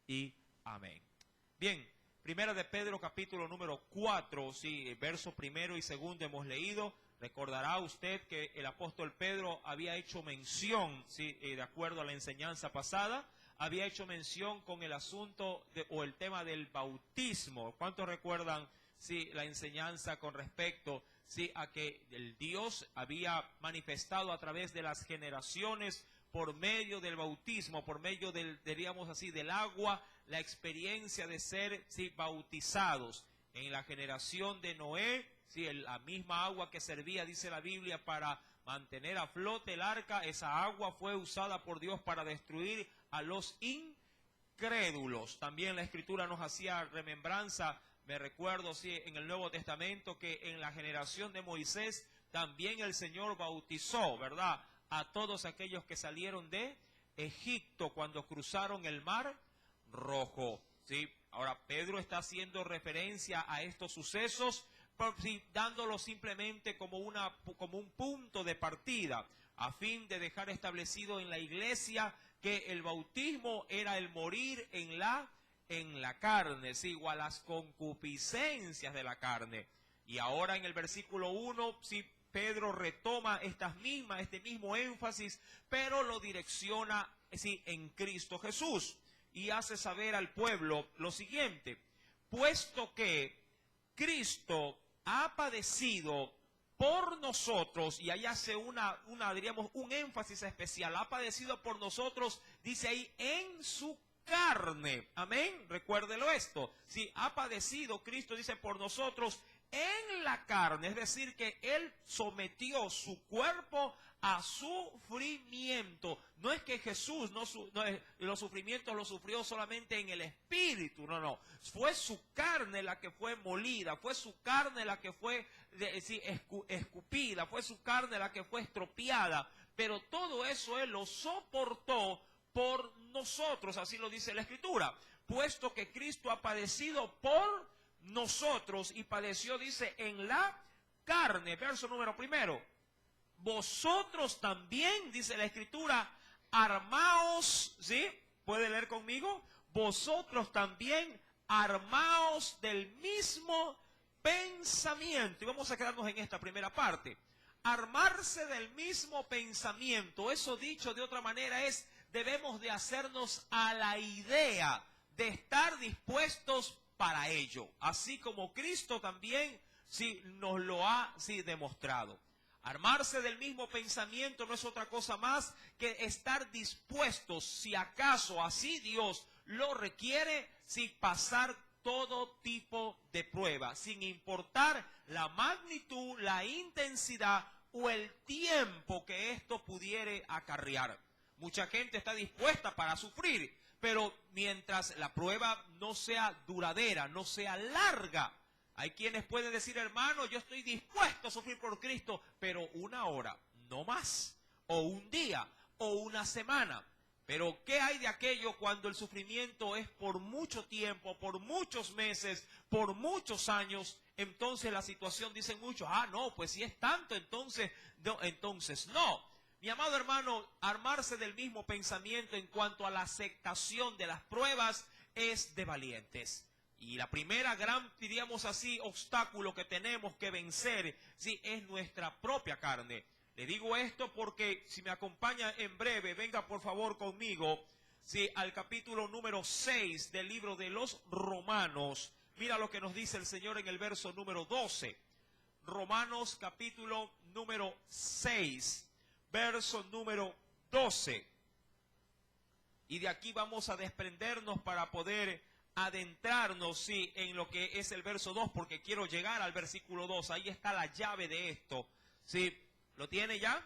y amén. Bien, primera de Pedro capítulo número 4, sí, versos primero y segundo hemos leído. Recordará usted que el apóstol Pedro había hecho mención, sí, de acuerdo a la enseñanza pasada, había hecho mención con el asunto o el tema del bautismo. ¿Cuántos recuerdan, sí, la enseñanza con respecto, sí, a que el Dios había manifestado a través de las generaciones por medio del bautismo, por medio del, diríamos así, del agua, la experiencia de ser, sí, bautizados? En la generación de Noé, sí, la misma agua que servía, dice la Biblia, para mantener a flote el arca, esa agua fue usada por Dios para destruir a los incrédulos. También la Escritura nos hacía remembranza, me recuerdo, sí, en el Nuevo Testamento, que en la generación de Moisés también el Señor bautizó, ¿verdad?, a todos aquellos que salieron de Egipto cuando cruzaron el Mar Rojo, ¿sí? Ahora, Pedro está haciendo referencia a estos sucesos, dándolo simplemente como un punto de partida, a fin de dejar establecido en la iglesia que el bautismo era el morir en la carne, ¿sí?, o a las concupiscencias de la carne. Y ahora en el versículo 1, sí, Pedro retoma este mismo énfasis, pero lo direcciona, sí, en Cristo Jesús. Y hace saber al pueblo lo siguiente: puesto que Cristo ha padecido por nosotros, y ahí hace diríamos, un énfasis especial, ha padecido por nosotros, dice ahí, en su carne. Amén, recuérdelo esto. Si ha padecido, Cristo dice, por nosotros en la carne, es decir, que Él sometió su cuerpo a sufrimiento. No es que Jesús los sufrimientos los sufrió solamente en el espíritu, no. Fue su carne la que fue molida, fue su carne la que fue escupida, fue su carne la que fue estropeada. Pero todo eso Él lo soportó por nosotros, así lo dice la Escritura. Puesto que Cristo ha padecido por nosotros y padeció, dice, en la carne. Verso número 1. Vosotros también, dice la Escritura, armaos, ¿sí? ¿Puede leer conmigo? Vosotros también armaos del mismo pensamiento. Y vamos a quedarnos en esta primera parte. Armarse del mismo pensamiento, eso dicho de otra manera es, debemos de hacernos a la idea de estar dispuestos para ello, así como Cristo también sí nos lo ha demostrado. Armarse del mismo pensamiento no es otra cosa más que estar dispuestos, si acaso así Dios lo requiere, pasar todo tipo de prueba, sin importar la magnitud, la intensidad o el tiempo que esto pudiere acarrear. Mucha gente está dispuesta para sufrir, pero mientras la prueba no sea duradera, no sea larga, hay quienes pueden decir, hermano, yo estoy dispuesto a sufrir por Cristo, pero una hora, no más, o un día, o una semana. Pero ¿qué hay de aquello cuando el sufrimiento es por mucho tiempo, por muchos meses, por muchos años? Entonces la situación, dicen muchos, no, pues si es tanto, entonces no. Mi amado hermano, armarse del mismo pensamiento en cuanto a la aceptación de las pruebas es de valientes. Y la primera gran, diríamos así, obstáculo que tenemos que vencer, sí, es nuestra propia carne. Le digo esto porque si me acompaña en breve, venga por favor conmigo, sí, al capítulo número 6 del libro de los Romanos. Mira lo que nos dice el Señor en el verso número 12. Romanos capítulo número 6. Verso número 12. Y de aquí vamos a desprendernos para poder adentrarnos, sí, en lo que es el verso 2, porque quiero llegar al versículo 2. Ahí está la llave de esto. ¿Sí? ¿Lo tiene ya?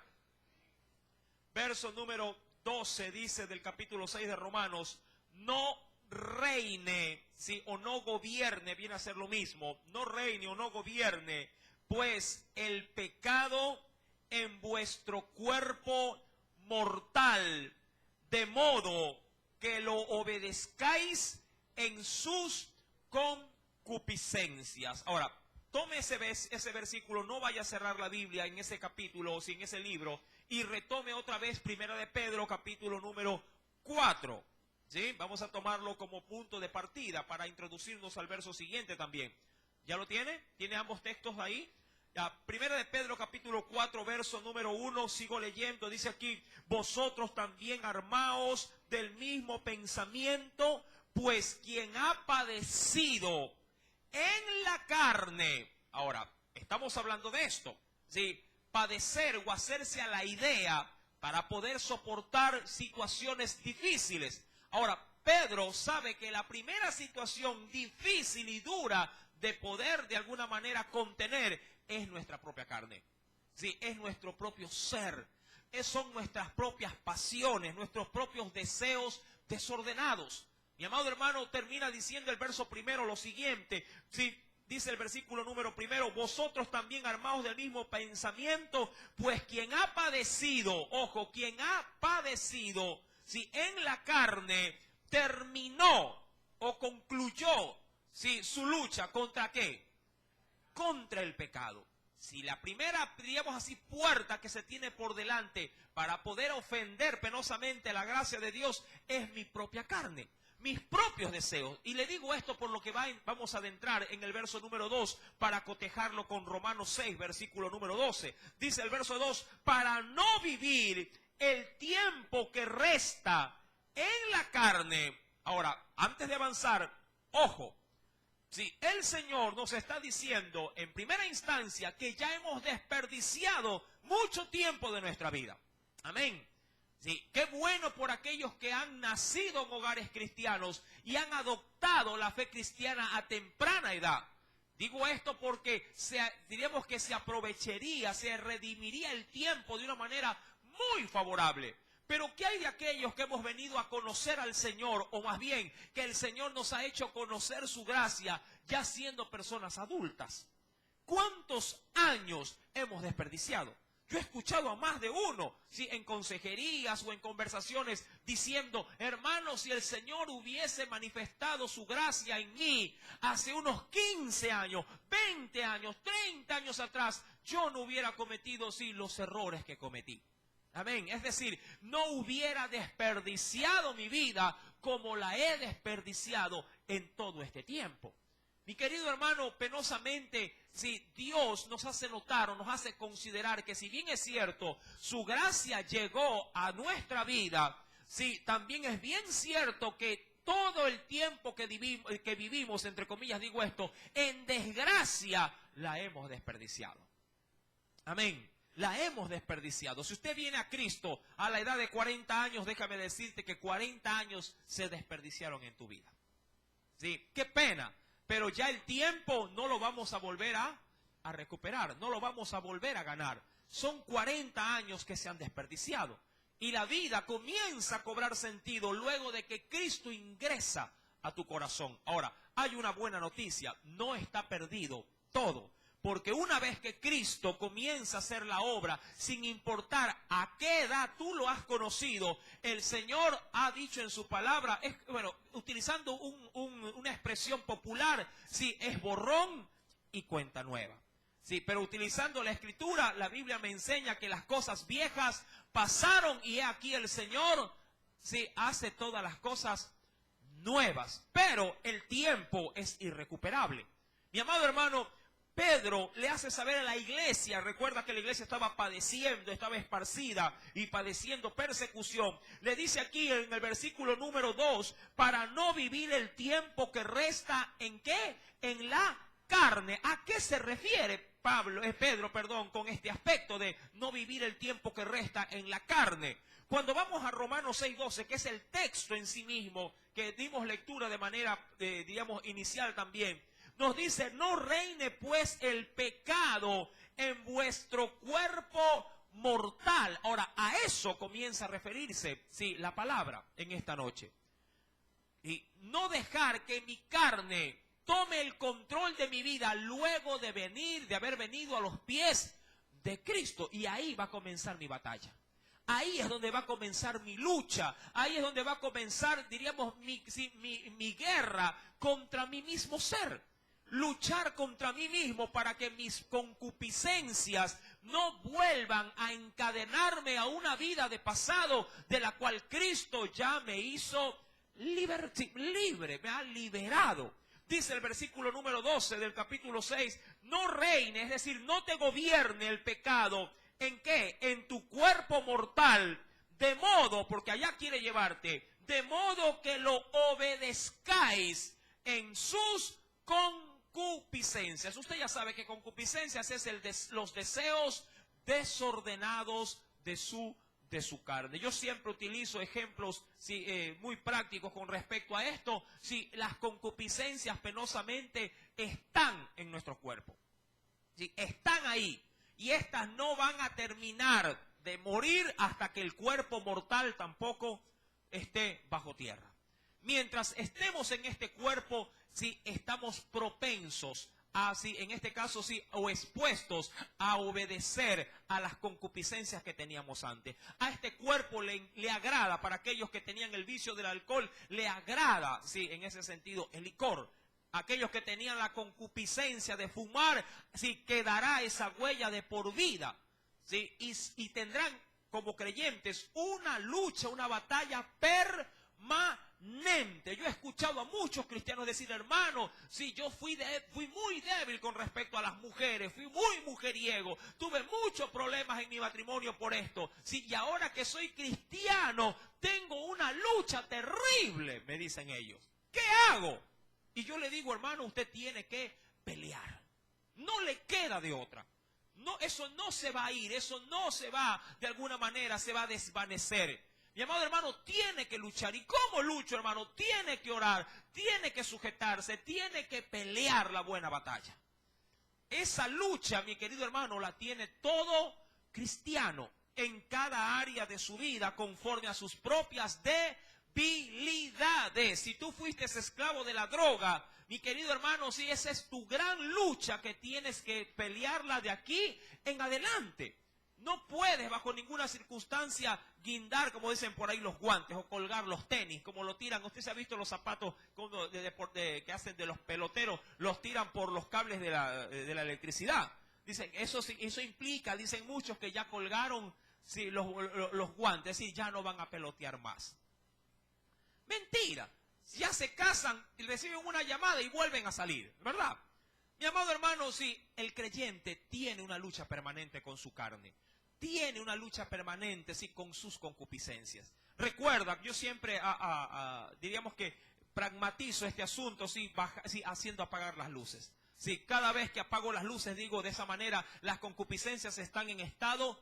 Verso número 12 dice del capítulo 6 de Romanos: no reine, ¿sí?, o no gobierne, viene a ser lo mismo, no reine o no gobierne, pues el pecado en vuestro cuerpo mortal, de modo que lo obedezcáis en sus concupiscencias. Ahora, tome ese versículo, no vaya a cerrar la Biblia en ese capítulo o en ese libro, y retome otra vez Primera de Pedro, capítulo número 4. ¿Sí? Vamos a tomarlo como punto de partida para introducirnos al verso siguiente también. ¿Ya lo tiene? ¿Tiene ambos textos ahí? Primera de Pedro capítulo 4 verso número 1, sigo leyendo, dice aquí: vosotros también armaos del mismo pensamiento, pues quien ha padecido en la carne. Ahora, estamos hablando de esto, ¿sí? Padecer o hacerse a la idea para poder soportar situaciones difíciles. Ahora, Pedro sabe que la primera situación difícil y dura de poder de alguna manera contener es nuestra propia carne. Sí, es nuestro propio ser. Son nuestras propias pasiones, nuestros propios deseos desordenados. Mi amado hermano, termina diciendo el verso primero lo siguiente. Sí, dice el versículo número primero: vosotros también armaos del mismo pensamiento, pues quien ha padecido, ojo, quien ha padecido, si en la carne terminó o concluyó, si su lucha contra qué, contra el pecado. Si la primera, diríamos así, puerta que se tiene por delante para poder ofender penosamente la gracia de Dios es mi propia carne, mis propios deseos. Y le digo esto por lo que vamos a adentrar en el verso número 2 para cotejarlo con Romanos 6, versículo número 12. Dice el verso 2: para no vivir el tiempo que resta en la carne. Ahora, antes de avanzar, ojo, si el Señor nos está diciendo en primera instancia que ya hemos desperdiciado mucho tiempo de nuestra vida. Amén. Sí, qué bueno por aquellos que han nacido en hogares cristianos y han adoptado la fe cristiana a temprana edad. Digo esto porque diríamos que se aprovecharía, se redimiría el tiempo de una manera muy favorable. Pero ¿qué hay de aquellos que hemos venido a conocer al Señor? O más bien, que el Señor nos ha hecho conocer su gracia ya siendo personas adultas. ¿Cuántos años hemos desperdiciado? Yo he escuchado a más de uno, ¿sí?, en consejerías o en conversaciones diciendo: hermano, si el Señor hubiese manifestado su gracia en mí hace unos 15 años, 20 años, 30 años atrás, yo no hubiera cometido, sí, los errores que cometí. Amén. Es decir, no hubiera desperdiciado mi vida como la he desperdiciado en todo este tiempo. Mi querido hermano, penosamente, si Dios nos hace notar o nos hace considerar que, si bien es cierto, su gracia llegó a nuestra vida, sí, también es bien cierto que todo el tiempo que vivimos, entre comillas digo esto, en desgracia, la hemos desperdiciado. Amén. La hemos desperdiciado. Si usted viene a Cristo a la edad de 40 años, déjame decirte que 40 años se desperdiciaron en tu vida. Sí, qué pena, pero ya el tiempo no lo vamos a volver a recuperar, no lo vamos a volver a ganar. Son 40 años que se han desperdiciado y la vida comienza a cobrar sentido luego de que Cristo ingresa a tu corazón. Ahora, hay una buena noticia: no está perdido todo. Porque una vez que Cristo comienza a hacer la obra, sin importar a qué edad tú lo has conocido, el Señor ha dicho en su palabra, utilizando una expresión popular, sí, es borrón y cuenta nueva. Sí, pero utilizando la Escritura, la Biblia me enseña que las cosas viejas pasaron y he aquí el Señor, sí, hace todas las cosas nuevas. Pero el tiempo es irrecuperable. Mi amado hermano, Pedro le hace saber a la iglesia, recuerda que la iglesia estaba padeciendo, estaba esparcida y padeciendo persecución. Le dice aquí en el versículo número 2, para no vivir el tiempo que resta, ¿en qué? En la carne. ¿A qué se refiere Pedro, con este aspecto de no vivir el tiempo que resta en la carne? Cuando vamos a Romanos 6:12, que es el texto en sí mismo, que dimos lectura de manera, digamos, inicial también, nos dice: no reine pues el pecado en vuestro cuerpo mortal. Ahora, a eso comienza a referirse, sí, la palabra en esta noche. Y no dejar que mi carne tome el control de mi vida luego de haber venido a los pies de Cristo. Y ahí va a comenzar mi batalla. Ahí es donde va a comenzar mi lucha. Ahí es donde va a comenzar, diríamos, mi guerra contra mi mismo ser. Luchar contra mí mismo para que mis concupiscencias no vuelvan a encadenarme a una vida de pasado de la cual Cristo ya me hizo libre, me ha liberado. Dice el versículo número 12 del capítulo 6, no reine, es decir, no te gobierne el pecado. ¿En qué? En tu cuerpo mortal, de modo, porque allá quiere llevarte, de modo que lo obedezcáis en sus concupiscencias. Usted ya sabe que concupiscencias es los deseos desordenados de su carne. Yo siempre utilizo ejemplos muy prácticos con respecto a esto. Si las concupiscencias penosamente están en nuestro cuerpo, están ahí, y estas no van a terminar de morir hasta que el cuerpo mortal tampoco esté bajo tierra. Mientras estemos en este cuerpo, estamos propensos en este caso o expuestos a obedecer a las concupiscencias que teníamos antes. A este cuerpo le agrada, para aquellos que tenían el vicio del alcohol, le agrada, en ese sentido, el licor. Aquellos que tenían la concupiscencia de fumar, quedará esa huella de por vida, y tendrán como creyentes una lucha, una batalla permanente. Yo he escuchado a muchos cristianos decir, hermano, yo fui muy débil con respecto a las mujeres, fui muy mujeriego, tuve muchos problemas en mi matrimonio por esto, y ahora que soy cristiano, tengo una lucha terrible, me dicen ellos. ¿Qué hago? Y yo le digo, hermano, usted tiene que pelear. No le queda de otra. No, eso no se va a ir, eso no se va, de alguna manera, se va a desvanecer. Mi amado hermano, tiene que luchar. ¿Y cómo lucho, hermano? Tiene que orar, tiene que sujetarse, tiene que pelear la buena batalla. Esa lucha, mi querido hermano, la tiene todo cristiano en cada área de su vida, conforme a sus propias debilidades. Si tú fuiste esclavo de la droga, mi querido hermano, esa es tu gran lucha que tienes que pelearla de aquí en adelante. No puedes bajo ninguna circunstancia guindar, como dicen por ahí, los guantes o colgar los tenis, como lo tiran. Usted se ha visto los zapatos de deporte que hacen de los peloteros, los tiran por los cables de la electricidad. Dicen, eso implica, dicen muchos, que ya colgaron los guantes, ya no van a pelotear más. Mentira. Ya se casan y reciben una llamada y vuelven a salir, ¿verdad? Mi amado hermano, el creyente tiene una lucha permanente con su carne. Tiene una lucha permanente, con sus concupiscencias. Recuerda, yo siempre, diríamos que pragmatizo este asunto, haciendo apagar las luces. Cada vez que apago las luces, digo de esa manera, las concupiscencias están en estado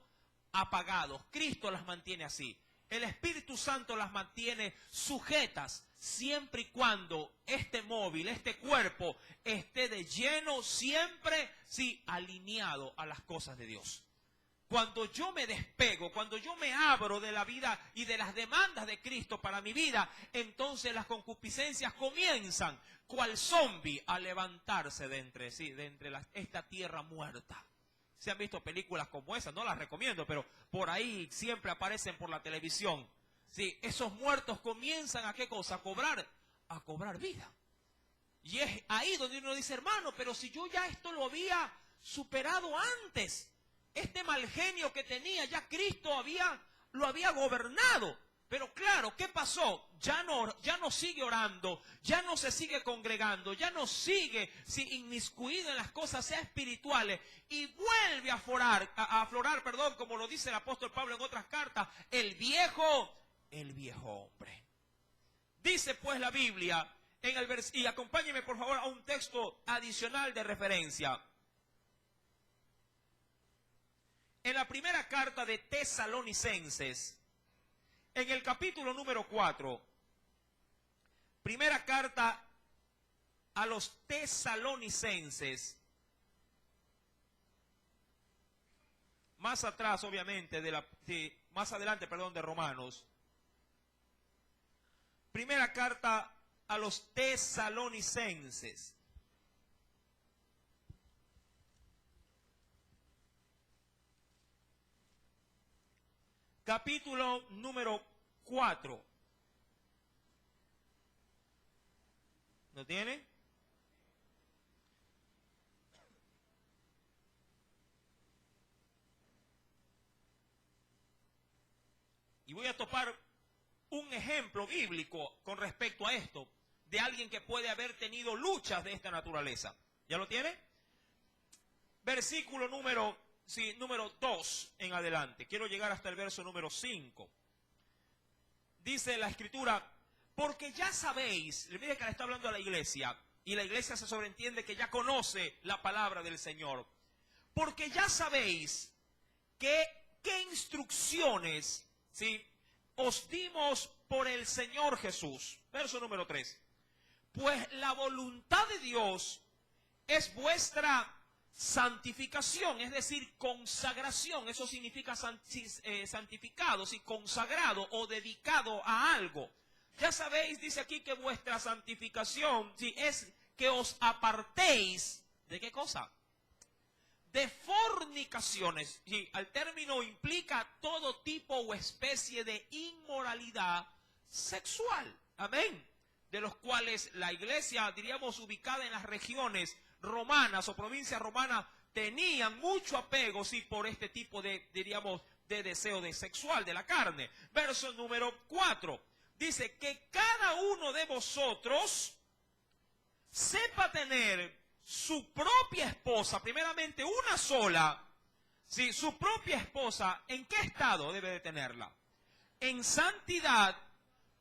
apagado. Cristo las mantiene así. El Espíritu Santo las mantiene sujetas siempre y cuando este móvil, este cuerpo, esté de lleno, siempre, alineado a las cosas de Dios. Cuando yo me despego, cuando yo me abro de la vida y de las demandas de Cristo para mi vida, entonces las concupiscencias comienzan, cual zombi, a levantarse de entre esta tierra muerta. Se han visto películas como esa, no las recomiendo, pero por ahí siempre aparecen por la televisión. Esos muertos comienzan ¿a qué cosa? A cobrar vida. Y es ahí donde uno dice, hermano, pero si yo ya esto lo había superado antes. Este mal genio que tenía, ya Cristo lo había gobernado. Pero claro, ¿qué pasó? Ya no sigue orando, ya no se sigue congregando, ya no sigue inmiscuido en las cosas espirituales y vuelve a aflorar, como lo dice el apóstol Pablo en otras cartas, el viejo hombre. Dice pues la Biblia, y acompáñeme por favor a un texto adicional de referencia. En la primera carta de Tesalonicenses, en el capítulo número 4, primera carta a los Tesalonicenses, más atrás obviamente, más adelante, de Romanos, primera carta a los Tesalonicenses. Capítulo número 4. ¿Lo tiene? Y voy a topar un ejemplo bíblico con respecto a esto, de alguien que puede haber tenido luchas de esta naturaleza. ¿Ya lo tiene? Versículo número 2 en adelante. Quiero llegar hasta el verso número 5. Dice la Escritura, porque ya sabéis, le mire que le está hablando a la iglesia, y la iglesia se sobreentiende que ya conoce la palabra del Señor. Porque ya sabéis qué instrucciones, ¿sí?, os dimos por el Señor Jesús. Verso número 3. Pues la voluntad de Dios es vuestra santificación, es decir, consagración. Eso significa santificado, sí, consagrado o dedicado a algo. Ya sabéis, dice aquí, que vuestra santificación, sí, es que os apartéis, ¿de qué cosa? De fornicaciones. Sí, al término implica todo tipo o especie de inmoralidad sexual. Amén. De los cuales la iglesia, diríamos, ubicada en las regiones romanas o provincias romanas, tenían mucho apego, sí, por este tipo de, diríamos, de deseo de sexual, de la carne. Verso número 4. Dice que cada uno de vosotros sepa tener su propia esposa, primeramente una sola, sí, su propia esposa, ¿en qué estado debe de tenerla? En santidad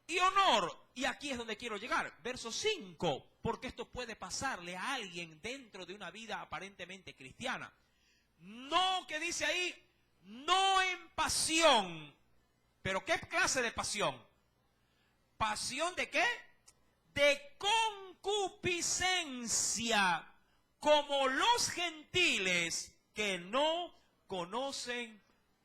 y honor. Y aquí es donde quiero llegar. Verso 5, porque esto puede pasarle a alguien dentro de una vida aparentemente cristiana. No, que dice ahí, no en pasión. ¿Pero qué clase de pasión? ¿Pasión de qué? De concupiscencia, como los gentiles que no conocen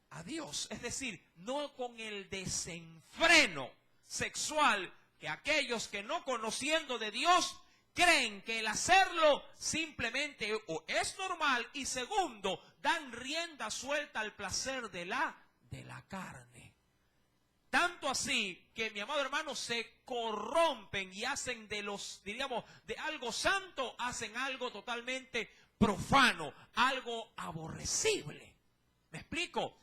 a Dios. Es decir, no con el desenfreno sexual que aquellos que no conociendo de Dios creen que el hacerlo simplemente o es normal, y segundo, dan rienda suelta al placer de la carne. Tanto así que, mi amado hermano, se corrompen y hacen de los, diríamos, de algo santo, hacen algo totalmente profano, algo aborrecible. ¿Me explico?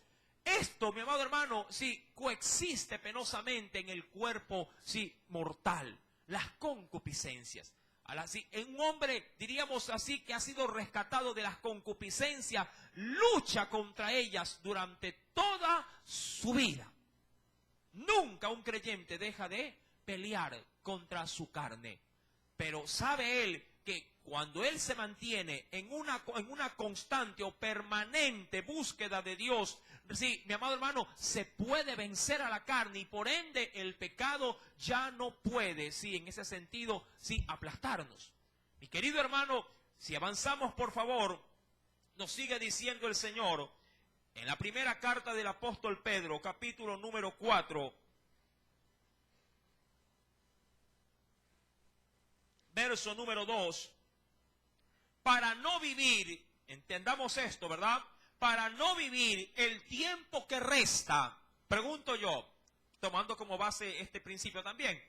Esto, mi amado hermano, sí, coexiste penosamente en el cuerpo, sí, mortal. Las concupiscencias. Así, en un hombre, diríamos así, que ha sido rescatado de las concupiscencias, lucha contra ellas durante toda su vida. Nunca un creyente deja de pelear contra su carne. Pero sabe él que cuando él se mantiene en una constante o permanente búsqueda de Dios, sí, mi amado hermano, se puede vencer a la carne y por ende el pecado ya no puede, sí, en ese sentido, sí, aplastarnos. Mi querido hermano, si avanzamos, por favor, nos sigue diciendo el Señor en la primera carta del apóstol Pedro, capítulo número 4, verso número 2, para no vivir, entendamos esto, ¿verdad? Para no vivir el tiempo que resta, pregunto yo, tomando como base este principio también,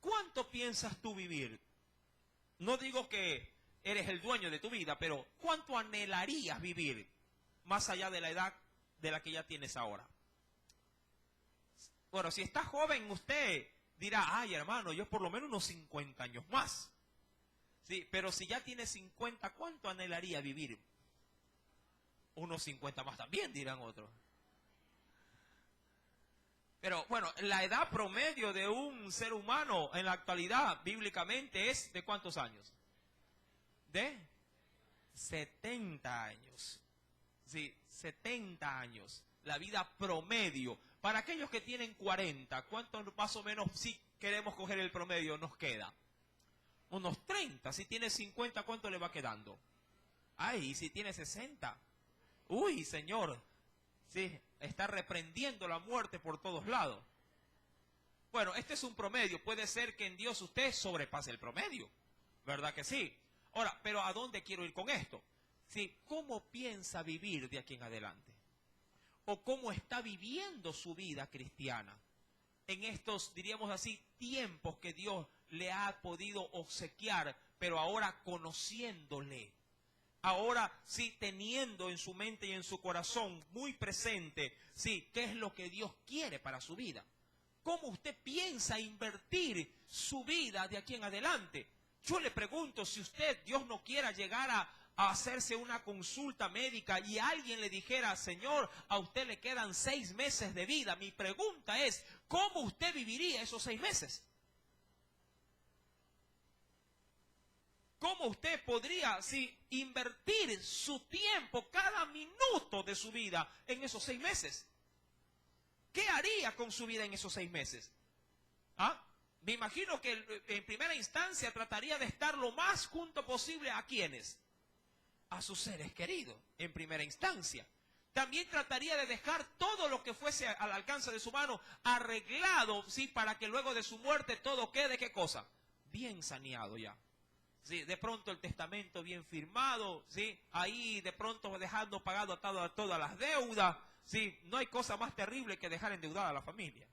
¿cuánto piensas tú vivir? No digo que eres el dueño de tu vida, pero ¿cuánto anhelarías vivir más allá de la edad de la que ya tienes ahora? Bueno, si está joven, usted dirá, ay hermano, yo por lo menos unos 50 años más. Sí, pero si ya tiene 50, ¿cuánto anhelaría vivir? Unos 50 más también, dirán otros. Pero bueno, la edad promedio de un ser humano en la actualidad, bíblicamente, es ¿de cuántos años? De 70 años. Sí, 70 años. La vida promedio. Para aquellos que tienen 40, ¿cuánto más o menos, si queremos coger el promedio, nos queda? Unos 30. Si tiene 50, ¿cuánto le va quedando? Ay, si tiene 60. Uy, Señor. Sí, está reprendiendo la muerte por todos lados. Bueno, este es un promedio. Puede ser que en Dios usted sobrepase el promedio. ¿Verdad que sí? Ahora, pero ¿a dónde quiero ir con esto? Sí, ¿cómo piensa vivir de aquí en adelante? ¿O cómo está viviendo su vida cristiana? En estos, diríamos así, tiempos que Dios le ha podido obsequiar, pero ahora conociéndole. Ahora sí teniendo en su mente y en su corazón muy presente, sí, qué es lo que Dios quiere para su vida. ¿cómo usted piensa invertir su vida de aquí en adelante? Yo le pregunto, si usted, Dios no quiera, llegar a hacerse una consulta médica y alguien le dijera, Señor, a usted le quedan 6 meses de vida. Mi pregunta es, ¿cómo usted viviría esos 6 meses? ¿Cómo usted podría invertir su tiempo, cada minuto de su vida en esos 6 meses? ¿Qué haría con su vida en esos 6 meses? ¿Ah? Me imagino que en primera instancia trataría de estar lo más junto posible a ¿quiénes? A sus seres queridos, en primera instancia. También trataría de dejar todo lo que fuese al alcance de su mano arreglado, ¿sí? Para que luego de su muerte todo quede, ¿qué cosa? Bien saneado ya. Sí, de pronto el testamento bien firmado, ¿sí? Ahí de pronto dejando pagado a todas las deudas, ¿sí? No hay cosa más terrible que dejar endeudada a la familia.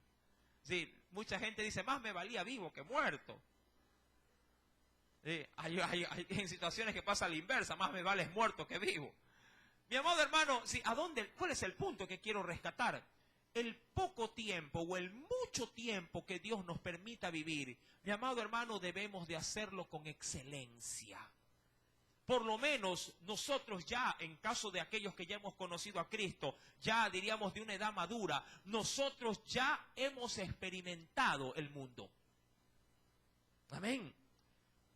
Sí, mucha gente dice, más me valía vivo que muerto. Sí, hay en situaciones que pasa a la inversa, más me vale muerto que vivo. Mi amado hermano, ¿sí? ¿Cuál es el punto que quiero rescatar? El poco tiempo o el mucho tiempo que Dios nos permita vivir, mi amado hermano, debemos de hacerlo con excelencia. Por lo menos nosotros ya, en caso de aquellos que ya hemos conocido a Cristo, ya diríamos de una edad madura, nosotros ya hemos experimentado el mundo. Amén.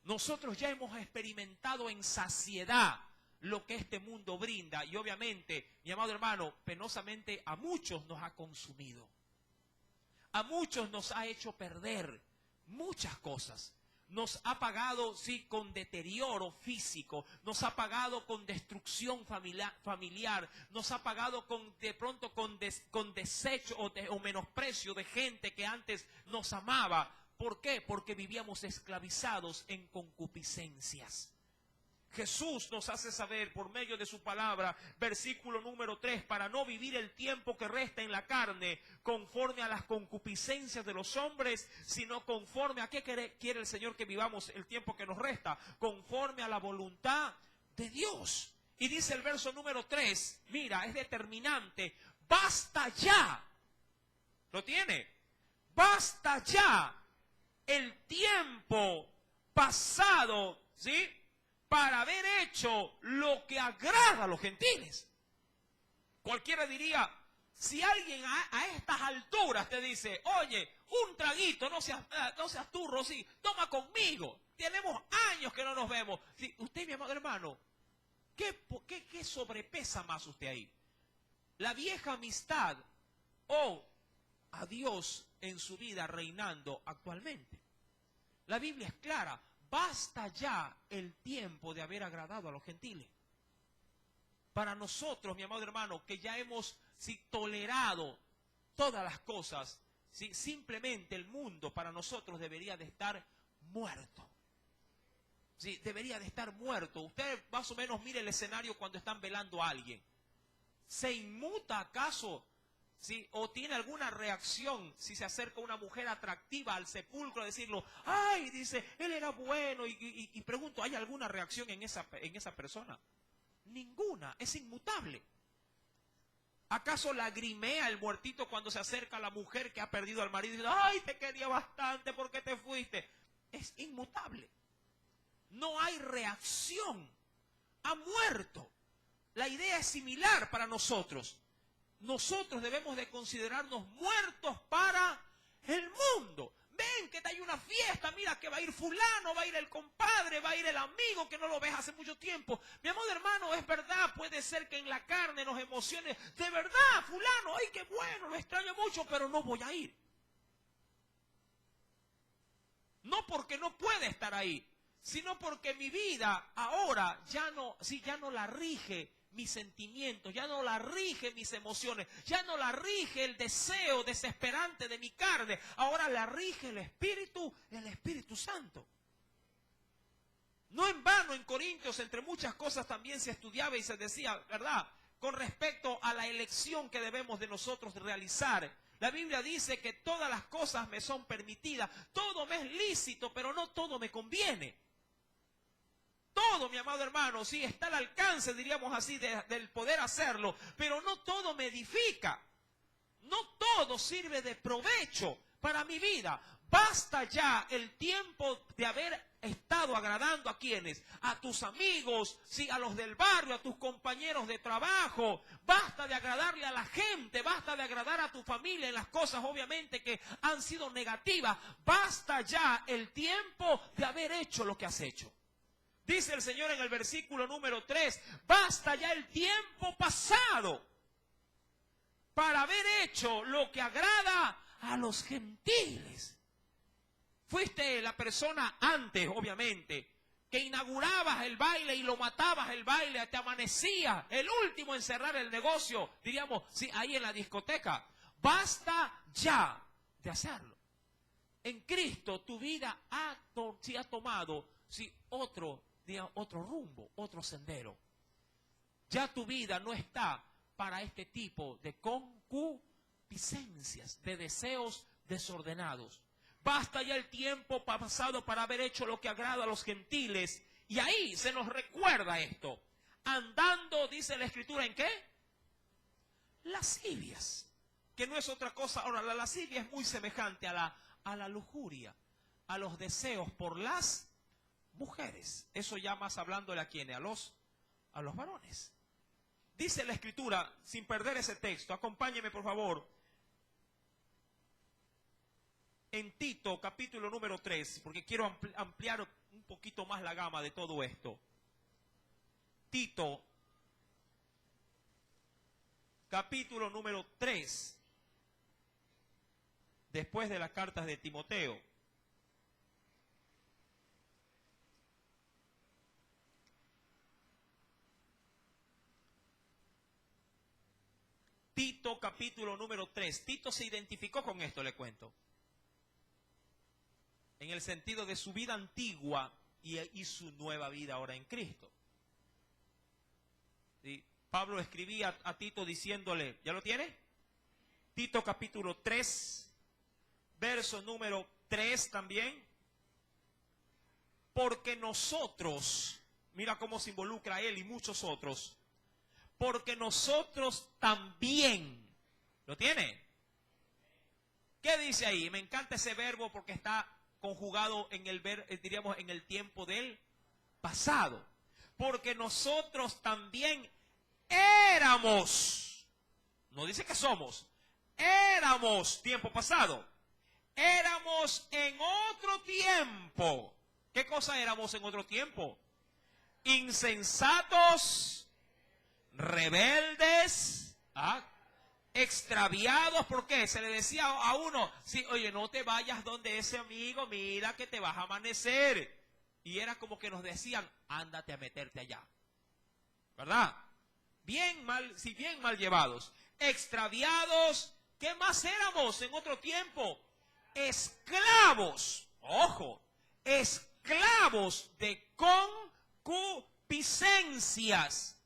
Nosotros ya hemos experimentado en saciedad lo que este mundo brinda. Y obviamente, mi amado hermano, penosamente a muchos nos ha consumido. A muchos nos ha hecho perder muchas cosas. Nos ha pagado, sí, con deterioro físico, nos ha pagado con destrucción familiar, nos ha pagado de pronto con desecho o menosprecio de gente que antes nos amaba. ¿Por qué? Porque vivíamos esclavizados en concupiscencias. Jesús nos hace saber por medio de su palabra, versículo número 3, para no vivir el tiempo que resta en la carne conforme a las concupiscencias de los hombres, sino conforme a qué quiere el Señor que vivamos el tiempo que nos resta, conforme a la voluntad de Dios. Y dice el verso número 3, mira, es determinante, basta ya. ¿Lo tiene? Basta ya el tiempo pasado, ¿sí?, para haber hecho lo que agrada a los gentiles. Cualquiera diría, si alguien a estas alturas te dice, oye, un traguito, no seas turro, sí, toma conmigo, tenemos años que no nos vemos. Sí, usted, mi amado hermano, ¿qué sobrepesa más usted ahí? ¿La vieja amistad o a Dios en su vida reinando actualmente? La Biblia es clara. Basta ya el tiempo de haber agradado a los gentiles. Para nosotros, mi amado hermano, que ya hemos tolerado todas las cosas, simplemente el mundo para nosotros debería de estar muerto. Sí, debería de estar muerto. Usted más o menos mire el escenario cuando están velando a alguien. ¿Se inmuta acaso? ¿Sí? ¿O tiene alguna reacción si se acerca una mujer atractiva al sepulcro a decirlo, ay, dice, él era bueno? Y pregunto, ¿hay alguna reacción en esa persona? Ninguna, es inmutable. ¿Acaso lagrimea el muertito cuando se acerca a la mujer que ha perdido al marido y dice, ay, te quería bastante, ¿por qué te fuiste? Es inmutable. No hay reacción. Ha muerto. La idea es similar para nosotros. Nosotros debemos de considerarnos muertos para el mundo. Ven que hay una fiesta, mira que va a ir fulano, va a ir el compadre, va a ir el amigo que no lo ves hace mucho tiempo. Mi amado hermano, es verdad, puede ser que en la carne nos emocione. De verdad, fulano, ay, qué bueno, lo extraño mucho, pero no voy a ir. No porque no puede estar ahí, sino porque mi vida ahora ya no la rige mis sentimientos, ya no la rige mis emociones, ya no la rige el deseo desesperante de mi carne, ahora la rige el Espíritu Santo. No en vano en Corintios, entre muchas cosas también se estudiaba y se decía, ¿verdad?, con respecto a la elección que debemos de nosotros realizar. La Biblia dice que todas las cosas me son permitidas, todo me es lícito, pero no todo me conviene. Todo, mi amado hermano, sí, está al alcance, diríamos así, del poder hacerlo, pero no todo me edifica. No todo sirve de provecho para mi vida. Basta ya el tiempo de haber estado agradando a quienes, a tus amigos, sí, a los del barrio, a tus compañeros de trabajo. Basta de agradarle a la gente, basta de agradar a tu familia en las cosas obviamente que han sido negativas. Basta ya el tiempo de haber hecho lo que has hecho. Dice el Señor en el versículo número 3, basta ya el tiempo pasado para haber hecho lo que agrada a los gentiles. Fuiste la persona antes, obviamente, que inaugurabas el baile y lo matabas el baile, te amanecía, el último en cerrar el negocio, diríamos, sí, ahí en la discoteca. Basta ya de hacerlo. En Cristo tu vida ha tomado otro rumbo, otro sendero. Ya tu vida no está para este tipo de concupiscencias, de deseos desordenados. Basta ya el tiempo pasado para haber hecho lo que agrada a los gentiles. Y ahí se nos recuerda esto. Andando, dice la Escritura, ¿en qué? Lascivias. Que no es otra cosa. Ahora, la lascivia es muy semejante a la lujuria, a los deseos por las mujeres. Eso ya más hablándole a quiénes, a los varones. Dice la Escritura, sin perder ese texto, acompáñeme por favor, en Tito, capítulo número 3, porque quiero ampliar un poquito más la gama de todo esto. Tito, capítulo número 3, después de las cartas de Timoteo. Tito, capítulo número 3. Tito se identificó con esto, le cuento. En el sentido de su vida antigua y su nueva vida ahora en Cristo. ¿Sí? Pablo escribía a Tito diciéndole, ¿ya lo tiene? Tito capítulo 3, verso número 3 también. Porque nosotros, mira cómo se involucra él y muchos otros, porque nosotros también, ¿lo tiene? ¿Qué dice ahí? Me encanta ese verbo porque está conjugado en diríamos en el tiempo del pasado. Porque nosotros también éramos, no dice que somos, éramos tiempo pasado, éramos en otro tiempo. ¿Qué cosa éramos en otro tiempo? Insensatos, rebeldes, extraviados. ¿Por qué? Se le decía a uno, sí, oye, no te vayas donde ese amigo, mira que te vas a amanecer. Y era como que nos decían, ándate a meterte allá. ¿Verdad? Bien mal llevados. Extraviados. ¿Qué más éramos en otro tiempo? Esclavos. Ojo. Esclavos de concupiscencias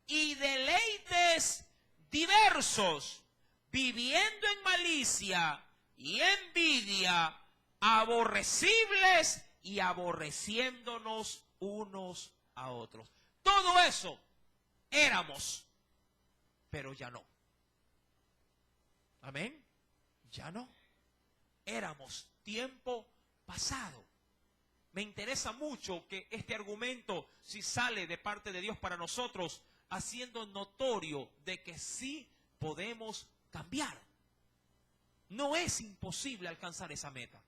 y deleites diversos, viviendo en malicia y envidia, aborrecibles y aborreciéndonos unos a otros. Todo eso éramos, pero ya no. Amén. Ya no. Éramos tiempo pasado. Me interesa mucho que este argumento, si sale de parte de Dios para nosotros, haciendo notorio de que sí podemos cambiar. No es imposible alcanzar esa meta.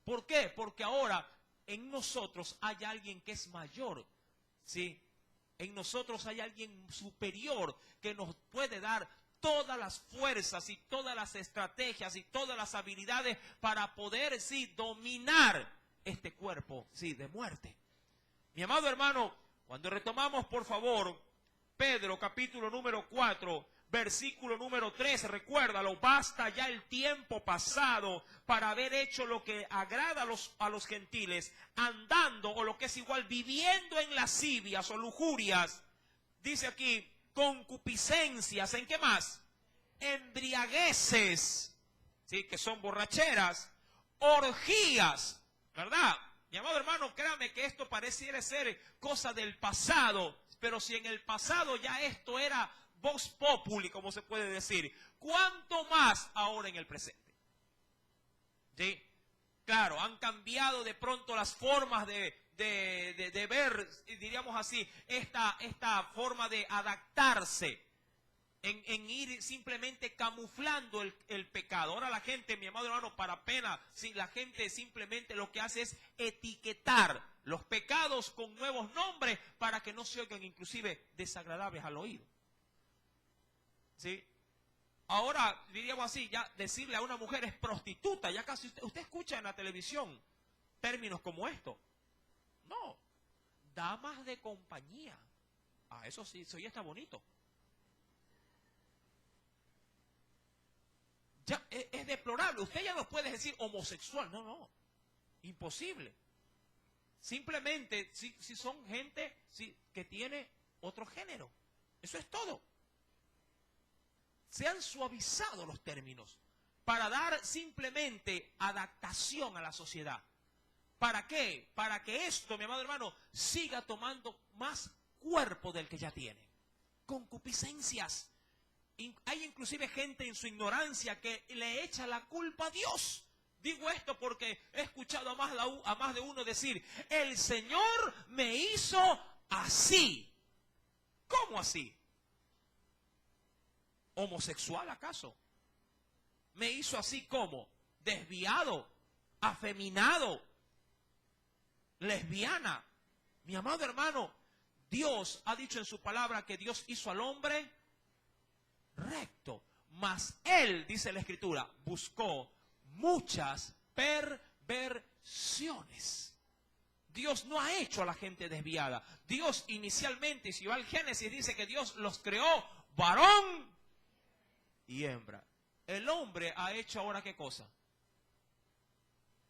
¿Por qué? Porque ahora en nosotros hay alguien que es mayor, ¿sí? En nosotros hay alguien superior que nos puede dar todas las fuerzas y todas las estrategias y todas las habilidades para poder, sí, dominar este cuerpo, sí, de muerte. Mi amado hermano, cuando retomamos, por favor, Pedro, capítulo número 4, versículo número 3, recuérdalo, basta ya el tiempo pasado para haber hecho lo que agrada a los gentiles, andando, o lo que es igual, viviendo en lascivias o lujurias, dice aquí, concupiscencias, ¿en qué más? Embriagueces, ¿sí? Que son borracheras, orgías, ¿verdad? Mi amado hermano, créame que esto pareciera ser cosa del pasado, pero si en el pasado ya esto era vox populi, como se puede decir, ¿cuánto más ahora en el presente? ¿Sí? Claro, han cambiado de pronto las formas de ver, diríamos así, esta forma de adaptarse en ir simplemente camuflando el pecado. Ahora la gente, mi amado hermano, para pena, si la gente simplemente lo que hace es etiquetar los pecados con nuevos nombres para que no se oigan inclusive desagradables al oído. ¿Sí? Ahora, diríamos así, ya decirle a una mujer es prostituta, ya casi usted escucha en la televisión términos como esto. No, damas de compañía. Ah, eso sí, eso ya está bonito. Ya es deplorable. Usted ya no puede decir homosexual. No, no, imposible. Simplemente si son gente que tiene otro género. Eso es todo. Se han suavizado los términos para dar simplemente adaptación a la sociedad. ¿Para qué? Para que esto, mi amado hermano, siga tomando más cuerpo del que ya tiene. Concupiscencias. Hay inclusive gente en su ignorancia que le echa la culpa a Dios. Digo esto porque he escuchado a más de uno decir, el Señor me hizo así. ¿Cómo así? ¿Homosexual acaso? ¿Me hizo así como? Desviado, afeminado, lesbiana. Mi amado hermano, Dios ha dicho en su palabra que Dios hizo al hombre recto, mas Él, dice la Escritura, buscó muchas perversiones. Dios no ha hecho a la gente desviada. Dios inicialmente, si va al Génesis, dice que Dios los creó varón y hembra. El hombre ha hecho ahora ¿qué cosa?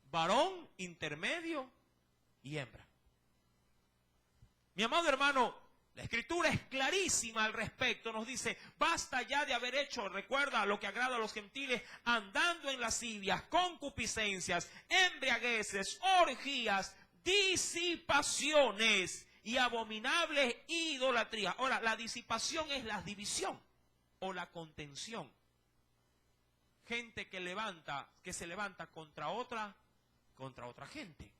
Varón, intermedio y hembra. Mi amado hermano, la Escritura es clarísima al respecto. Nos dice, basta ya de haber hecho, recuerda lo que agrada a los gentiles, andando en lascivias, concupiscencias, embriagueces, orgías, disipaciones y abominables idolatrías. Ahora, la disipación es la división o la contención. Gente que se levanta contra otra gente.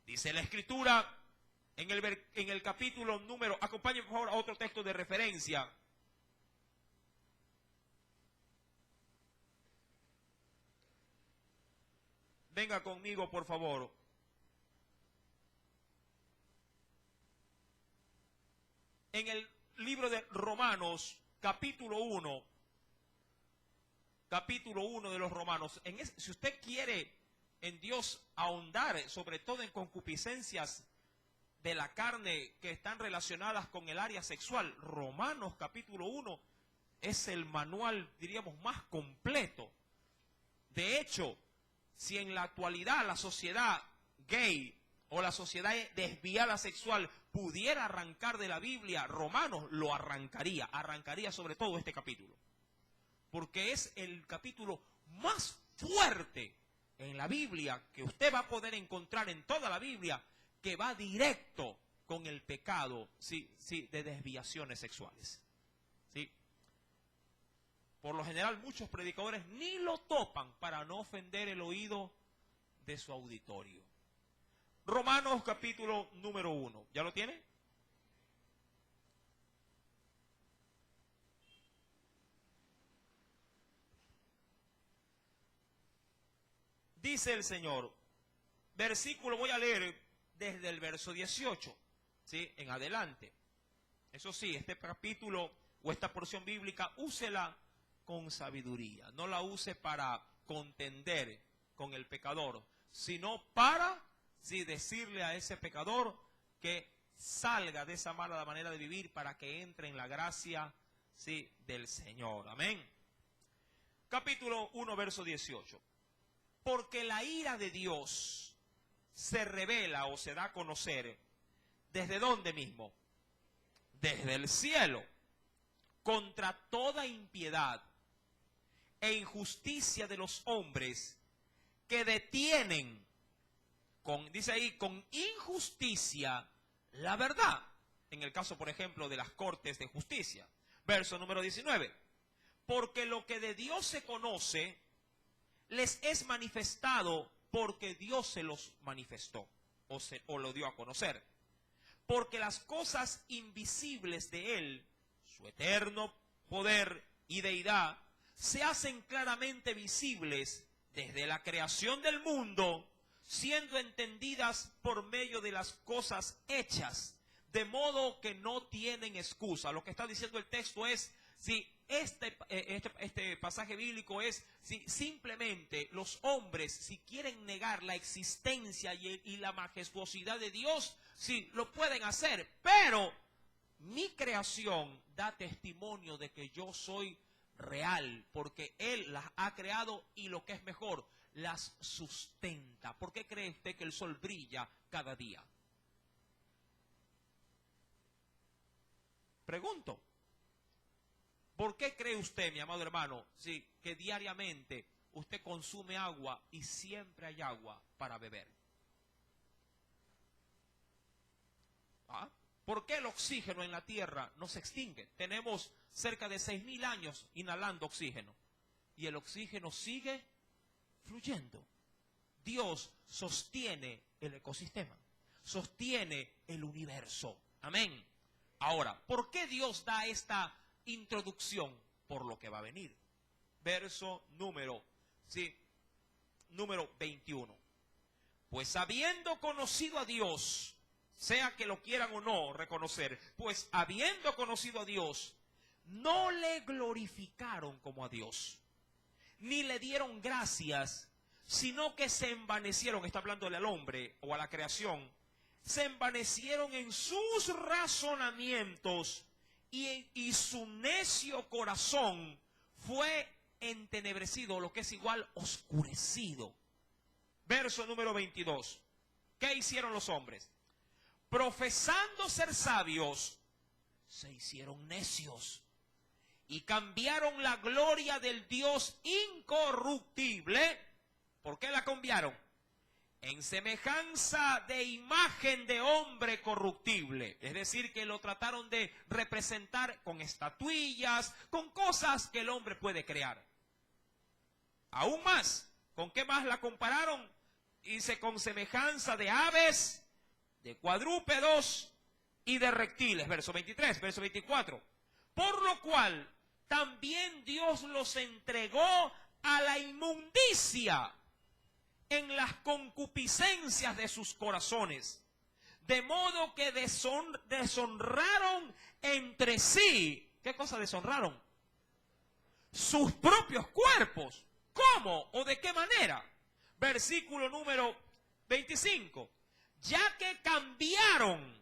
Dice la Escritura en el capítulo número, acompáñenme por favor a otro texto de referencia. Venga conmigo, por favor. En el libro de Romanos, capítulo 1 de los Romanos. Si usted quiere en Dios ahondar, sobre todo en concupiscencias de la carne que están relacionadas con el área sexual, Romanos capítulo 1 es el manual, diríamos, más completo. De hecho, si en la actualidad la sociedad gay o la sociedad desviada sexual pudiera arrancar de la Biblia, Romanos lo arrancaría sobre todo este capítulo. Porque es el capítulo más fuerte en la Biblia que usted va a poder encontrar en toda la Biblia, que va directo con el pecado de desviaciones sexuales. ¿Sí? Por lo general, muchos predicadores ni lo topan para no ofender el oído de su auditorio. Romanos capítulo número 1. ¿Ya lo tiene? Dice el Señor, versículo, voy a leer desde el verso 18, ¿sí? En adelante. Eso sí, este capítulo o esta porción bíblica, úsela con sabiduría. No la use para contender con el pecador, sino para decirle a ese pecador que salga de esa mala manera de vivir para que entre en la gracia del Señor. Amén. Capítulo 1, verso 18. Porque la ira de Dios se revela o se da a conocer, ¿desde dónde mismo? Desde el cielo, contra toda impiedad e injusticia de los hombres que detienen, dice ahí, con injusticia la verdad. En el caso, por ejemplo, de las cortes de justicia. Verso número 19. Porque lo que de Dios se conoce les es manifestado porque Dios se los manifestó o lo dio a conocer. Porque las cosas invisibles de Él, su eterno poder y deidad, se hacen claramente visibles desde la creación del mundo, siendo entendidas por medio de las cosas hechas, de modo que no tienen excusa. Lo que está diciendo el texto es, si este pasaje bíblico es, si simplemente los hombres, si quieren negar la existencia y la majestuosidad de Dios, sí, lo pueden hacer, pero mi creación da testimonio de que yo soy real, porque Él las ha creado y lo que es mejor, las sustenta. ¿Por qué cree usted que el sol brilla cada día? Pregunto, ¿por qué cree usted, mi amado hermano, sí, que diariamente usted consume agua y siempre hay agua para beber? ¿Ah? ¿Por qué el oxígeno en la tierra no se extingue? Tenemos cerca de 6.000 años inhalando oxígeno y el oxígeno sigue fluyendo. Dios sostiene el ecosistema, sostiene el universo. Amén. Ahora, ¿por qué Dios da esta introducción? Por lo que va a venir. Verso número 21. Pues habiendo conocido a Dios, sea que lo quieran o no reconocer, pues habiendo conocido a Dios, no le glorificaron como a Dios, ni le dieron gracias, sino que se envanecieron, está hablándole al hombre o a la creación, se envanecieron en sus razonamientos y su necio corazón fue entenebrecido, lo que es igual oscurecido. Verso número 22. ¿Qué hicieron los hombres? Profesando ser sabios, se hicieron necios y cambiaron la gloria del Dios incorruptible. ¿Por qué la cambiaron? En semejanza de imagen de hombre corruptible. Es decir, que lo trataron de representar con estatuillas, con cosas que el hombre puede crear. Aún más, ¿con qué más la compararon? Dice, con semejanza de aves, de cuadrúpedos y de reptiles. Verso 23, verso 24. Por lo cual, también Dios los entregó a la inmundicia en las concupiscencias de sus corazones, de modo que deshonraron entre sí. ¿Qué cosa deshonraron? Sus propios cuerpos. ¿Cómo o de qué manera? Versículo número 25. Ya que cambiaron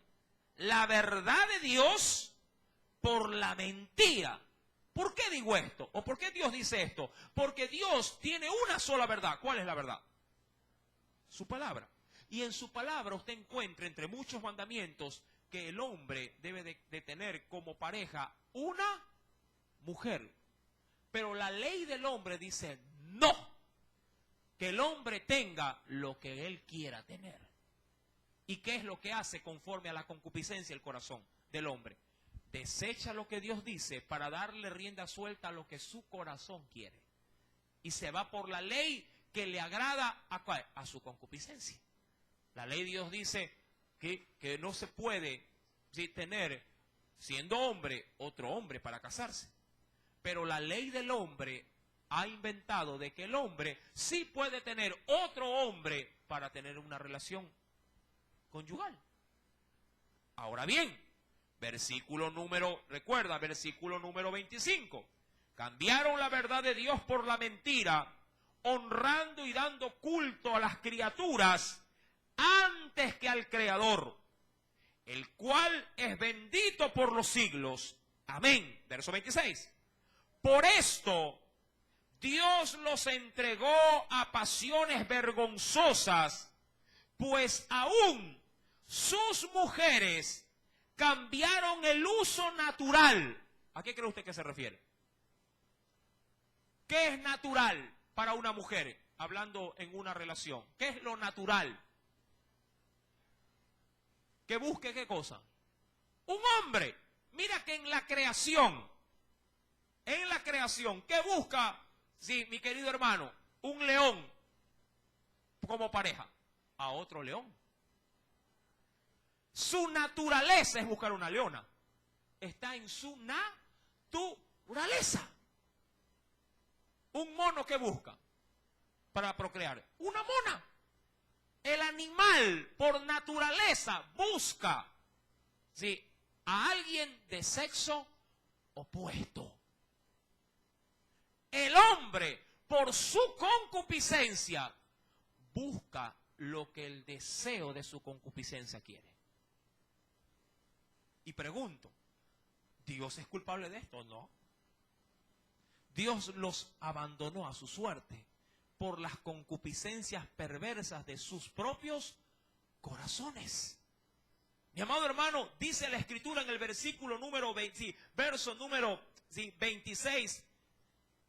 la verdad de Dios por la mentira. ¿Por qué digo esto? ¿O por qué Dios dice esto? Porque Dios tiene una sola verdad. ¿Cuál es la verdad? Su palabra. Y en su palabra usted encuentra entre muchos mandamientos que el hombre debe de tener como pareja una mujer. Pero la ley del hombre dice no, que el hombre tenga lo que él quiera tener. ¿Y qué es lo que hace conforme a la concupiscencia el corazón del hombre? Desecha lo que Dios dice para darle rienda suelta a lo que su corazón quiere. Y se va por la ley que le agrada a su concupiscencia. La ley de Dios dice que no se puede tener, siendo hombre, otro hombre para casarse. Pero la ley del hombre ha inventado de que el hombre sí puede tener otro hombre para tener una relación conyugal. Ahora bien, versículo número 25. Cambiaron la verdad de Dios por la mentira, honrando y dando culto a las criaturas antes que al Creador, el cual es bendito por los siglos. Amén. Verso 26. Por esto, Dios los entregó a pasiones vergonzosas, pues aún sus mujeres cambiaron el uso natural. ¿A qué cree usted que se refiere? ¿Qué es natural para una mujer? Hablando en una relación. ¿Qué es lo natural? Que busque ¿qué cosa? Un hombre. Mira que en la creación, ¿qué busca? Sí, mi querido hermano, un león como pareja a otro león. Su naturaleza es buscar una leona. Está en su naturaleza. Un mono que busca para procrear. Una mona. El animal por naturaleza busca, ¿sí?, a alguien de sexo opuesto. El hombre por su concupiscencia busca lo que el deseo de su concupiscencia quiere. Y pregunto, ¿Dios es culpable de esto? No. Dios los abandonó a su suerte por las concupiscencias perversas de sus propios corazones. Mi amado hermano, dice la Escritura en el versículo número 20, verso número 26.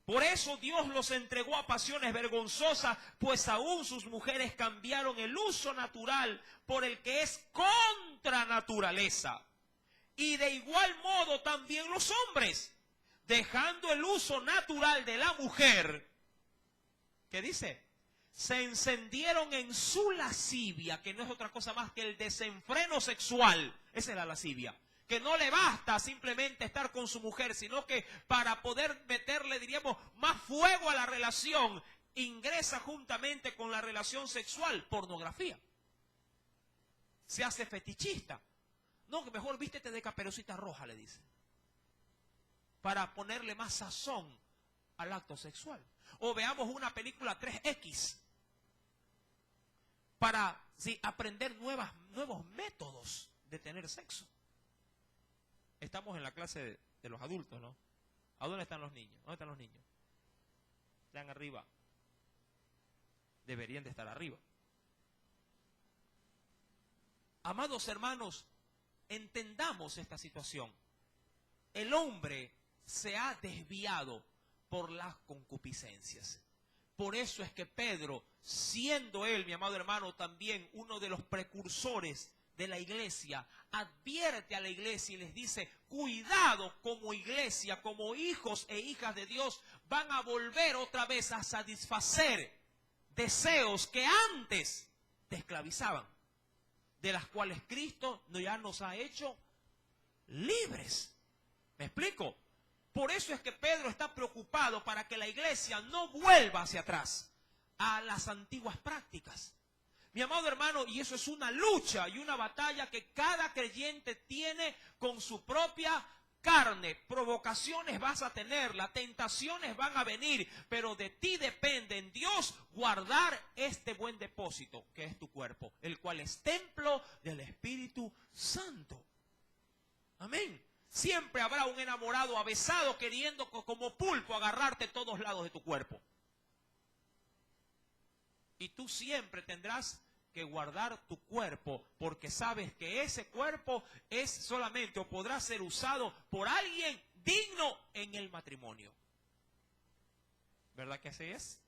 Por eso Dios los entregó a pasiones vergonzosas, pues aún sus mujeres cambiaron el uso natural por el que es contra naturaleza. Y de igual modo también los hombres, dejando el uso natural de la mujer, ¿qué dice? Se encendieron en su lascivia, que no es otra cosa más que el desenfreno sexual. Esa es la lascivia. Que no le basta simplemente estar con su mujer, sino que para poder meterle, diríamos, más fuego a la relación, ingresa juntamente con la relación sexual, pornografía. Se hace fetichista. No, que mejor vístete de Caperucita Roja, le dice. Para ponerle más sazón al acto sexual. O veamos una película 3X. Para aprender nuevos métodos de tener sexo. Estamos en la clase de los adultos, ¿no? ¿A dónde están los niños? ¿Dónde están los niños? Están arriba. Deberían de estar arriba. Amados hermanos, entendamos esta situación. El hombre se ha desviado por las concupiscencias. Por eso es que Pedro, siendo él, mi amado hermano, también uno de los precursores de la iglesia, advierte a la iglesia y les dice, cuidado como iglesia, como hijos e hijas de Dios, van a volver otra vez a satisfacer deseos que antes te esclavizaban, de las cuales Cristo ya nos ha hecho libres. ¿Me explico? Por eso es que Pedro está preocupado para que la iglesia no vuelva hacia atrás a las antiguas prácticas. Mi amado hermano, y eso es una lucha y una batalla que cada creyente tiene con su propia carne. Provocaciones vas a tener, las tentaciones van a venir, pero de ti depende en Dios guardar este buen depósito que es tu cuerpo, el cual es templo del Espíritu Santo. Amén. Siempre habrá un enamorado avesado queriendo como pulpo agarrarte todos lados de tu cuerpo. Y tú siempre tendrás que guardar tu cuerpo, porque sabes que ese cuerpo es solamente o podrá ser usado por alguien digno en el matrimonio. ¿Verdad que así es?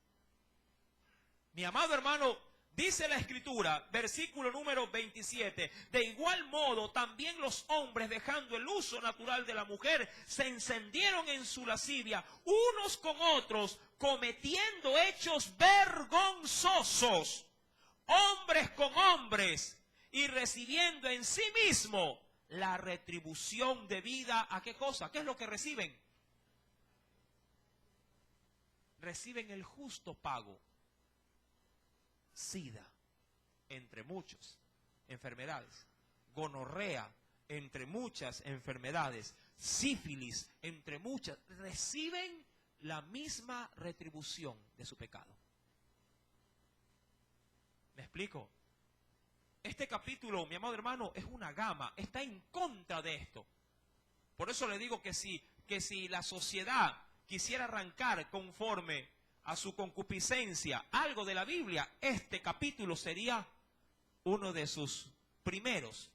Mi amado hermano, dice la Escritura, versículo número 27, de igual modo también los hombres, dejando el uso natural de la mujer, se encendieron en su lascivia, unos con otros, cometiendo hechos vergonzosos, hombres con hombres, y recibiendo en sí mismo la retribución debida a ¿qué cosa? ¿Qué es lo que reciben? Reciben el justo pago. SIDA, entre muchas enfermedades, gonorrea, entre muchas enfermedades, sífilis, entre muchas, reciben la misma retribución de su pecado. ¿Me explico? Este capítulo, mi amado hermano, es una gama, está en contra de esto. Por eso le digo que si la sociedad quisiera arrancar conforme a su concupiscencia algo de la Biblia, este capítulo sería uno de sus primeros,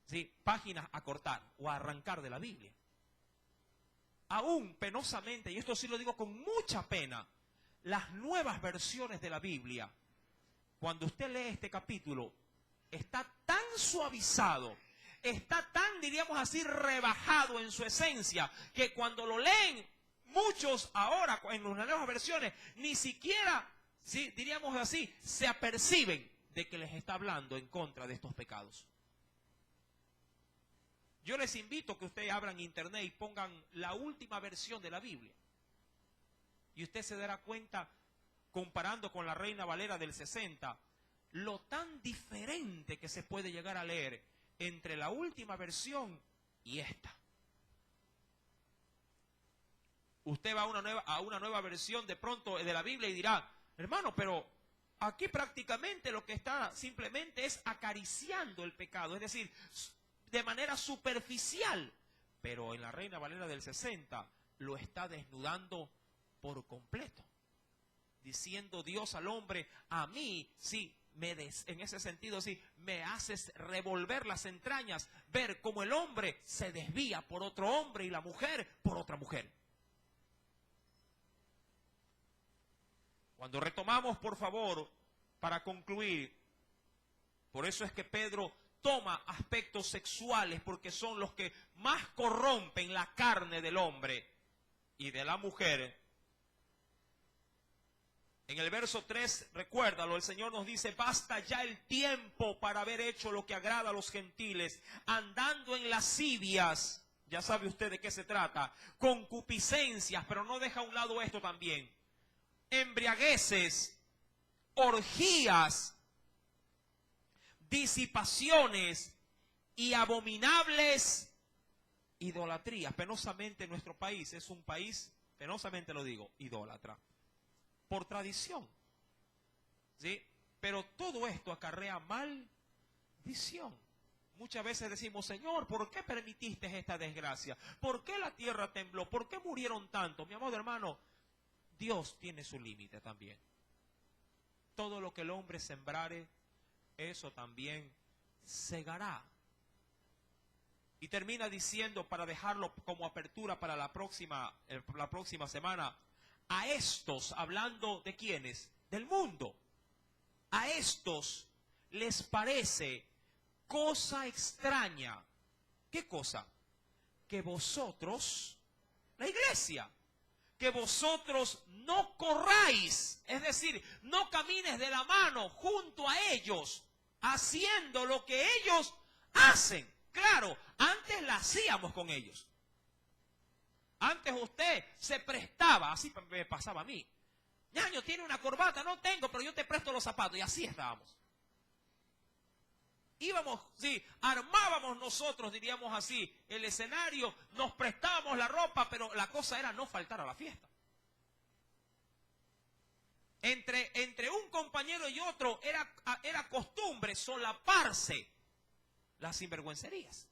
¿sí?, páginas a cortar o a arrancar de la Biblia. Aún penosamente, y esto sí lo digo con mucha pena, las nuevas versiones de la Biblia, cuando usted lee este capítulo, está tan suavizado, está tan, diríamos así, rebajado en su esencia, que cuando lo leen, muchos ahora en las nuevas versiones ni siquiera, ¿sí?, diríamos así, se aperciben de que les está hablando en contra de estos pecados. Yo les invito a que ustedes abran internet y pongan la última versión de la Biblia. Y usted se dará cuenta, comparando con la Reina Valera del 60, lo tan diferente que se puede llegar a leer entre la última versión y esta. Usted va a una nueva versión de pronto de la Biblia y dirá, hermano, pero aquí prácticamente lo que está simplemente es acariciando el pecado, es decir, de manera superficial. Pero en la Reina Valera del 60 lo está desnudando por completo, diciendo Dios al hombre, a mí, sí, en ese sentido, sí, me haces revolver las entrañas, ver cómo el hombre se desvía por otro hombre y la mujer por otra mujer. Cuando retomamos, por favor, para concluir, por eso es que Pedro toma aspectos sexuales, porque son los que más corrompen la carne del hombre y de la mujer. En el verso 3, recuérdalo, el Señor nos dice, basta ya el tiempo para haber hecho lo que agrada a los gentiles, andando en lascivias, ya sabe usted de qué se trata, concupiscencias, pero no deja a un lado esto también, embriagueces, orgías, disipaciones y abominables idolatrías. Penosamente nuestro país es un país, penosamente lo digo, idólatra, por tradición, ¿sí? Pero todo esto acarrea maldición. Muchas veces decimos, Señor, ¿por qué permitiste esta desgracia? ¿Por qué la tierra tembló? ¿Por qué murieron tantos? Mi amado hermano, Dios tiene su límite también. Todo lo que el hombre sembrare, eso también segará. Y termina diciendo, para dejarlo como apertura para la próxima semana, a estos, hablando de quiénes, del mundo, a estos les parece cosa extraña. ¿Qué cosa? Que vosotros, la iglesia, que vosotros no corráis, es decir, no camines de la mano junto a ellos, haciendo lo que ellos hacen. Claro, antes la hacíamos con ellos. Antes usted se prestaba, así me pasaba a mí. Ñaño, ¿tiene una corbata? No tengo, pero yo te presto los zapatos. Y así estábamos. Íbamos, sí, armábamos nosotros, diríamos así, el escenario, nos prestábamos la ropa, pero la cosa era no faltar a la fiesta. Entre un compañero y otro era costumbre solaparse las sinvergüencerías.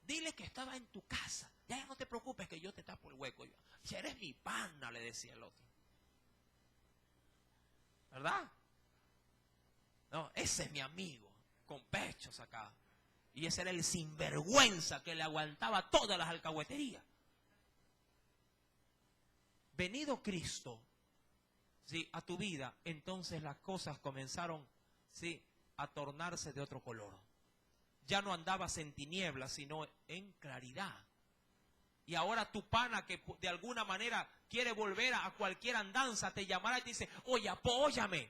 Dile que estaba en tu casa. Ya no te preocupes que yo te tapo el hueco. Si eres mi pana, le decía el otro. ¿Verdad? No, ese es mi amigo, con pechos acá. Y ese era el sinvergüenza que le aguantaba todas las alcahueterías. Venido Cristo, ¿sí?, a tu vida, entonces las cosas comenzaron, ¿sí?, a tornarse de otro color. Ya no andabas en tinieblas, sino en claridad. Y ahora tu pana, que de alguna manera quiere volver a cualquier andanza, te llamará y te dice, oye, apóyame.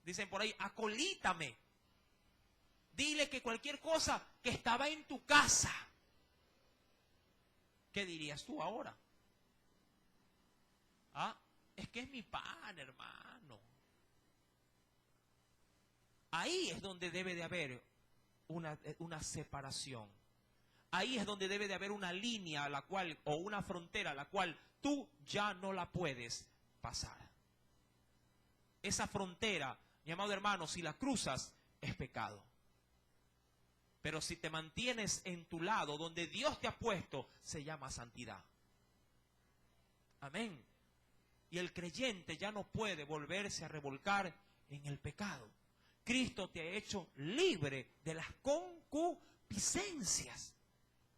Dicen por ahí, acolítame. Dile que cualquier cosa que estaba en tu casa. ¿Qué dirías tú ahora? Ah, es que es mi pan, hermano. Ahí es donde debe de haber una separación. Ahí es donde debe de haber una línea a la cual, o una frontera a la cual tú ya no la puedes pasar. Esa frontera, mi amado hermano, si la cruzas, es pecado. Pero si te mantienes en tu lado, donde Dios te ha puesto, se llama santidad. Amén. Y el creyente ya no puede volverse a revolcar en el pecado. Cristo te ha hecho libre de las concupiscencias.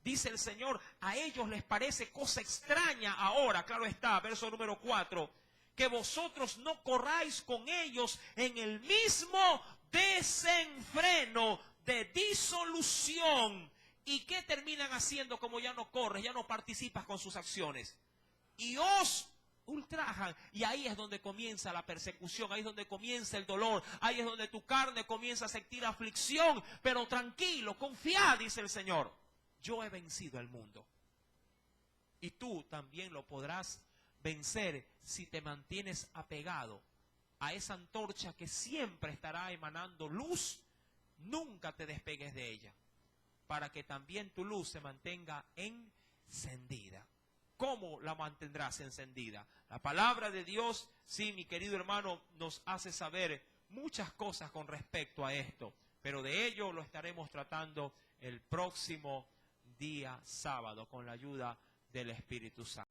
Dice el Señor, a ellos les parece cosa extraña ahora, claro está, verso número 4, que vosotros no corráis con ellos en el mismo desenfreno de disolución ¿Y qué terminan haciendo como ya no corres, ya no participas con sus acciones? Y os ultrajan. Y ahí es donde comienza la persecución, ahí es donde comienza el dolor, ahí es donde tu carne comienza a sentir aflicción. Pero tranquilo, confía, dice el Señor. Yo he vencido al mundo. Y tú también lo podrás vencer si te mantienes apegado a esa antorcha que siempre estará emanando luz. Nunca te despegues de ella, para que también tu luz se mantenga encendida. ¿Cómo la mantendrás encendida? La palabra de Dios, sí, mi querido hermano, nos hace saber muchas cosas con respecto a esto, pero de ello lo estaremos tratando el próximo día sábado con la ayuda del Espíritu Santo.